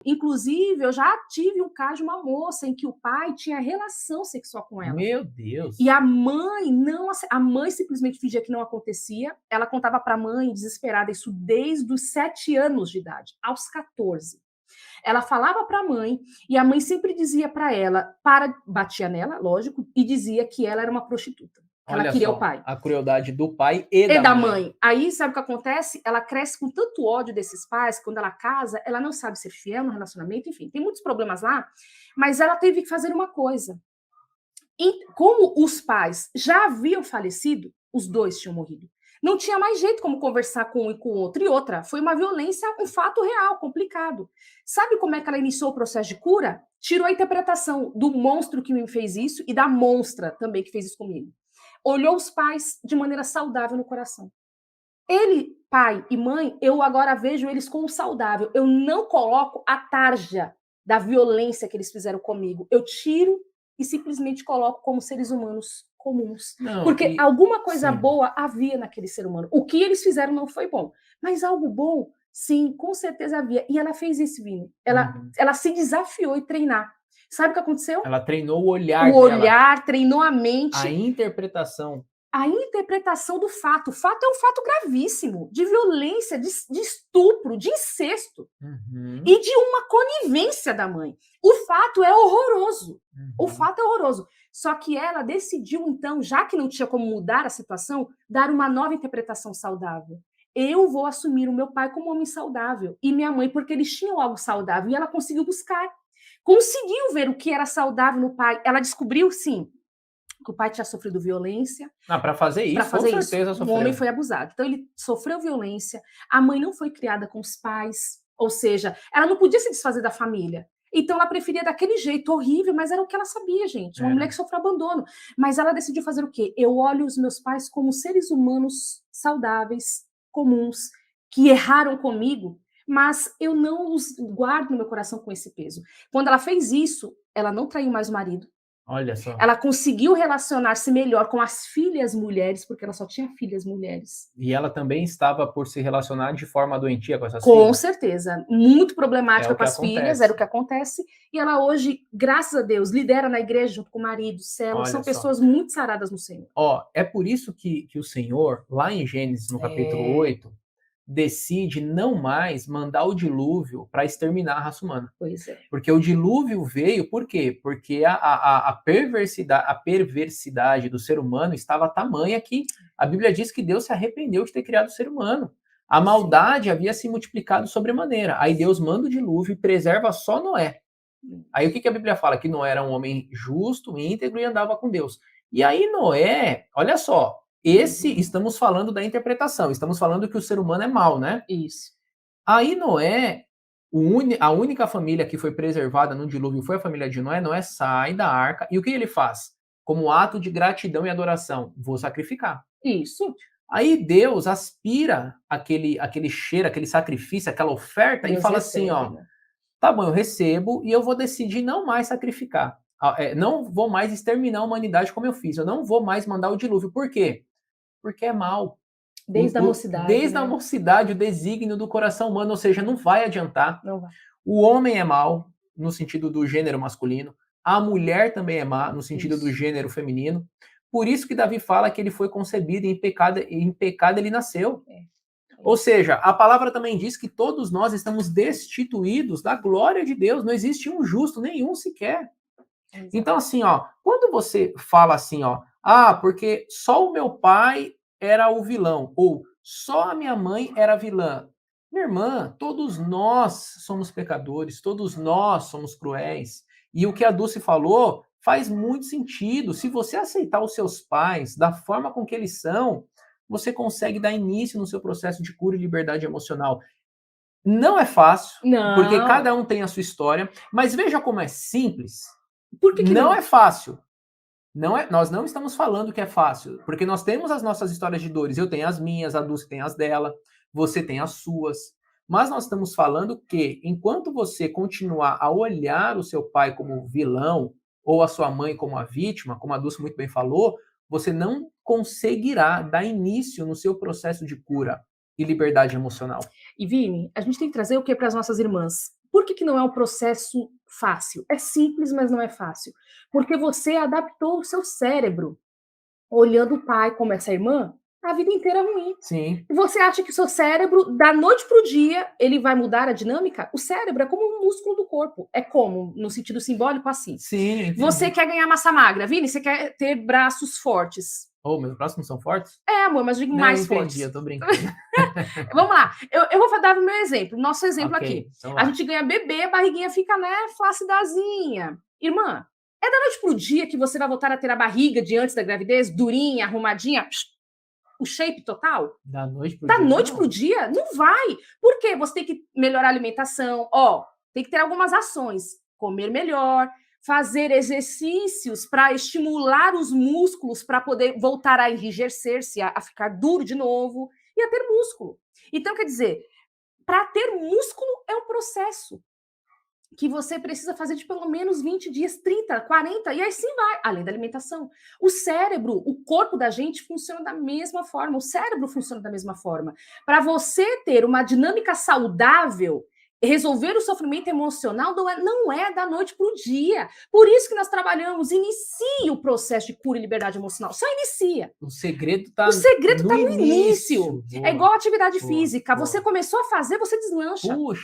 Inclusive, eu já tive um caso de uma moça em que o pai tinha relação sexual com ela. Meu Deus. E a mãe não ace a mãe simplesmente fingia que não acontecia, ela contava para a mãe, desesperada, isso desde os 7 anos de idade, aos 14. Ela falava para a mãe, e a mãe sempre dizia para ela, batia nela, lógico, e dizia que ela era uma prostituta, que ela Olha queria o só, pai. a crueldade do pai e E da da mãe. mãe. Aí, sabe o que acontece? Ela cresce com tanto ódio desses pais, que quando ela casa, ela não sabe ser fiel no relacionamento, enfim, tem muitos problemas lá, mas ela teve que fazer uma coisa. E como os pais já haviam falecido, os dois tinham morrido. Não tinha mais jeito como conversar com um e com o outro. E outra, foi uma violência, um fato real, complicado. Sabe como é que ela iniciou o processo de cura? Tirou a interpretação do monstro que me fez isso e da monstra também que fez isso comigo. Olhou os pais de maneira saudável no coração. Ele, pai e mãe, eu agora vejo eles como saudável. Eu não coloco a tarja da violência que eles fizeram comigo. Eu tiro e simplesmente coloco como seres humanos comuns. Não, Porque alguma coisa sim. boa havia naquele ser humano. O que eles fizeram não foi bom, mas algo bom, sim, com certeza havia. E ela fez isso, Vini. Ela se desafiou em treinar. Sabe o que aconteceu? Ela treinou o olhar O dela, olhar, treinou a a mente, interpretação. a interpretação do fato. O fato é um fato gravíssimo, de violência, de estupro, de incesto Uhum, e de uma conivência da mãe. O fato é horroroso. O uhum. fato é horroroso. Só que ela decidiu, então, já que não tinha como mudar a situação, dar uma nova interpretação saudável. Eu vou assumir o meu pai como homem saudável e minha mãe, porque eles tinham algo saudável e ela conseguiu buscar. Conseguiu ver o que era saudável no pai. Ela descobriu, sim, que o pai tinha sofrido violência, Ah, para fazer para isso, com fazer isso. certeza O homem sofreu. foi abusado. Então ele sofreu violência, a mãe não foi criada com os pais, ou seja, ela não podia se desfazer da família. Então ela preferia daquele jeito horrível, mas era o que ela sabia, gente. Uma mulher Era. que sofreu abandono. Mas ela decidiu fazer o quê? Eu olho os meus pais como seres humanos saudáveis, comuns, que erraram comigo, mas eu não os guardo no meu coração com esse peso. Quando ela fez isso, ela não traiu mais o marido, Olha só. ela conseguiu relacionar-se melhor com as filhas mulheres, porque ela só tinha filhas mulheres. E ela também estava por se relacionar de forma doentia com essas Com filhas? certeza, muito É problemática o com que as filhas, era o acontece. que acontece, e ela hoje, graças a Deus, lidera na igreja junto com o marido, célula, Olha são só. pessoas muito saradas no Senhor. Ó, é por isso que o Senhor, lá em Gênesis, no capítulo É, 8, decide não mais mandar o dilúvio para exterminar a raça humana. pois é. Porque o dilúvio veio, por quê? Porque a perversidade do ser humano estava tamanha que a Bíblia diz que Deus se arrependeu de ter criado o ser humano. A Sim. maldade havia se multiplicado sobremaneira. Aí Deus manda o dilúvio e preserva só Noé. Aí o que a Bíblia fala? Que Noé era um homem justo, íntegro e andava com Deus. E aí Noé, olha só, Uhum. estamos falando da interpretação, estamos falando que o ser humano é mau, né? Isso. Aí Noé, a única família que foi preservada no dilúvio foi a família de Noé. Noé sai da arca e o que ele faz? Como ato de gratidão e adoração, vou sacrificar. Isso. Aí Deus aspira aquele cheiro, aquele sacrifício, aquela oferta e Deus fala assim, recebe, ó, né? tá bom, eu recebo e eu vou decidir não mais sacrificar. Não vou mais exterminar a humanidade como eu fiz. Eu não vou mais mandar o dilúvio. Por quê? Porque é mal. Desde a mocidade, Desde a né? mocidade, o desígnio do coração humano, ou seja, não vai adiantar. Não vai. O homem é mau, no sentido do gênero masculino. A mulher também é má, no sentido do Isso. gênero feminino. Por isso que Davi fala que ele foi concebido e em pecado ele nasceu. É. Ou seja, a palavra também diz que todos nós estamos destituídos da glória de Deus. Não existe um justo, nenhum sequer. Exato. Então, assim, ó, quando você fala assim, ó, ah, porque só o meu pai era o vilão, ou só a minha mãe era vilã. Minha irmã, todos nós somos pecadores, todos nós somos cruéis. E o que a Dulce falou faz muito sentido. Se você aceitar os seus pais da forma com que eles são, você consegue dar início no seu processo de cura e liberdade emocional. Não é fácil, porque Não. cada um tem a sua história, mas veja como é simples. Por que Não não? é fácil. Nós não estamos falando que é fácil, porque nós temos as nossas histórias de dores. Eu tenho as minhas, a Dulce tem as dela, você tem as suas. Mas nós estamos falando que, enquanto você continuar a olhar o seu pai como vilão, ou a sua mãe como a vítima, como a Dulce muito bem falou, você não conseguirá dar início no seu processo de cura e liberdade emocional. E Vini, a gente tem que trazer o que para as nossas irmãs? Por que não é um processo fácil? É simples, mas não é fácil. Porque você adaptou o seu cérebro, olhando o pai como essa irmã, a vida inteira ruim. Sim. Você acha que o seu cérebro, da noite para o dia, ele vai mudar a dinâmica? O cérebro é como um músculo do corpo. É como, no sentido simbólico, assim. Sim, entendi. Você quer ganhar massa magra, Vini? Você quer ter braços fortes. Oh, meus braços não são fortes? É, amor, mas eu digo Não, mais entendi, fortes. eu tô brincando. Vamos lá. Eu vou dar o meu exemplo. Nosso exemplo Ok, aqui. então A vai. gente ganha bebê, a barriguinha fica, né, flacidazinha. Irmã, é da noite pro dia que você vai voltar a ter a barriga de antes da gravidez, durinha, arrumadinha, o shape total? Da noite pro Da dia, noite não. pro dia? Não vai. Por quê? Você tem que melhorar a alimentação. Ó, tem que ter algumas ações. Comer melhor, fazer exercícios para estimular os músculos para poder voltar a enrijecer-se, a ficar duro de novo e a ter músculo. Então, quer dizer, para ter músculo é um processo que você precisa fazer de pelo menos 20 dias, 30, 40, e aí sim vai, além da alimentação. O cérebro, o corpo da gente funciona da mesma forma, o cérebro funciona da mesma forma. Para você ter uma dinâmica saudável, resolver o sofrimento emocional não é da noite para o dia. Por isso que nós trabalhamos, inicia o processo de cura e liberdade emocional, só inicia. O segredo tá O segredo está no Boa, início. É igual a atividade boa, física, boa. você começou a fazer, você deslancha. Puxa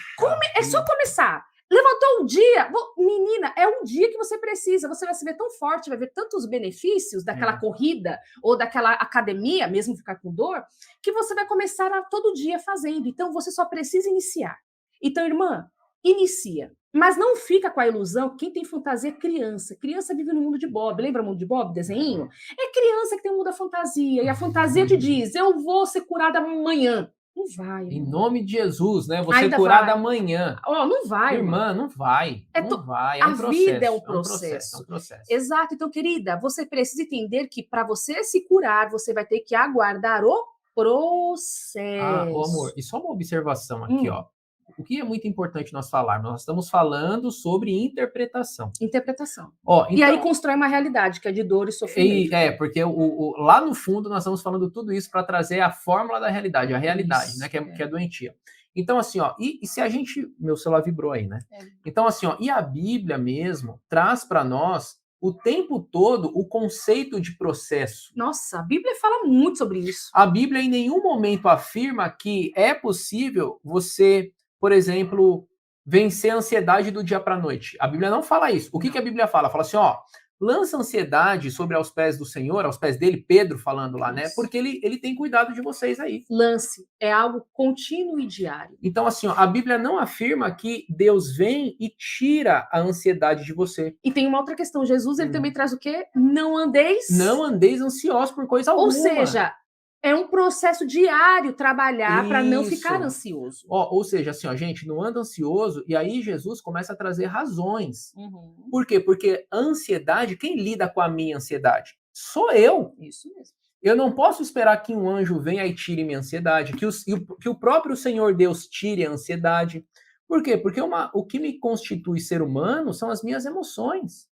É só vida. começar. Levantou um dia, menina, é um dia que você precisa. Você vai se ver tão forte, vai ver tantos benefícios daquela corrida ou daquela academia, mesmo ficar com dor, que você vai começar a todo dia fazendo. Então você só precisa iniciar. Então, irmã, inicia. Mas não fica com a ilusão. Quem tem fantasia é criança. Criança vive no mundo de Bob. Lembra o mundo de Bob, desenho? É criança que tem o mundo da fantasia. E a fantasia te diz: eu vou ser curada amanhã. Não vai. Em nome de Jesus, né? Você Ainda curada vai. amanhã. Oh, não vai, Irmã, não vai. Não vai. É um a processo. vida é um É um processo. processo. Exato. Então, querida, você precisa entender que para você se curar, você vai ter que aguardar o processo. Ah, ô amor, e só uma observação aqui, ó. O que é muito importante nós falarmos? Nós estamos falando sobre interpretação. Interpretação. Ó, E aí então, constrói uma realidade que é de dor e sofrimento. porque lá no fundo nós estamos falando tudo isso para trazer a fórmula da realidade, a realidade, Isso, né? Que é doentia. Então, assim, ó, e se a gente. Meu celular vibrou aí, né? Então, assim, ó, e a Bíblia mesmo traz para nós o tempo todo o conceito de processo. Nossa, a Bíblia fala muito sobre isso. A Bíblia em nenhum momento afirma que é possível você, por exemplo, vencer a ansiedade do dia para a noite. A Bíblia não fala isso. O que a Bíblia fala? Fala assim, ó, lança ansiedade sobre aos pés do Senhor, aos pés dele, Pedro falando lá, né? Porque ele tem cuidado de vocês aí. Lance é algo contínuo e diário. Então, assim, ó, a Bíblia não afirma que Deus vem e tira a ansiedade de você. E tem uma outra questão. Jesus, ele também traz o quê? Não andeis Ansiosos por coisa alguma. Ou seja, é um processo diário trabalhar para não ficar ansioso. Ou seja, assim, ó, gente, não anda ansioso, e aí Jesus começa a trazer razões. Por quê? Porque a ansiedade, quem lida com a minha ansiedade? Sou eu. Isso mesmo. Eu não posso esperar que um anjo venha e tire minha ansiedade, que o próprio Senhor Deus tire a ansiedade. Por quê? Porque o que me constitui ser humano são as minhas emoções.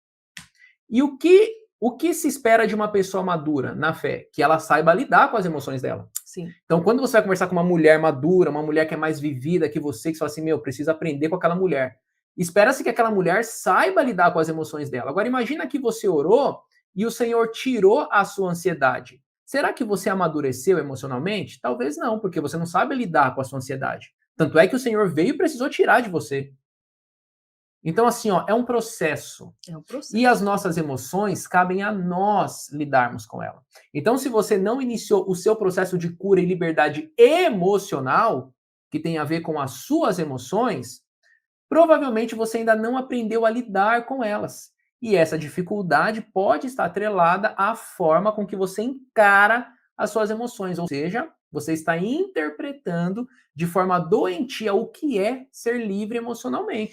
E o que se espera de uma pessoa madura na fé? Que ela saiba lidar com as emoções dela. Sim. Então, quando você vai conversar com uma mulher madura, uma mulher que é mais vivida que você fala assim, meu, preciso aprender com aquela mulher. Espera-se que aquela mulher saiba lidar com as emoções dela. Agora, imagina que você orou e o Senhor tirou a sua ansiedade. Será que você amadureceu emocionalmente? Talvez não, porque você não sabe lidar com a sua ansiedade. Tanto é que o Senhor veio e precisou tirar de você. Então, assim, ó, é um processo. É um processo. E as nossas emoções cabem a nós lidarmos com ela. Então, se você não iniciou o seu processo de cura e liberdade emocional, que tem a ver com as suas emoções, provavelmente você ainda não aprendeu a lidar com elas. E essa dificuldade pode estar atrelada à forma com que você encara as suas emoções. Ou seja, você está interpretando de forma doentia o que é ser livre emocionalmente.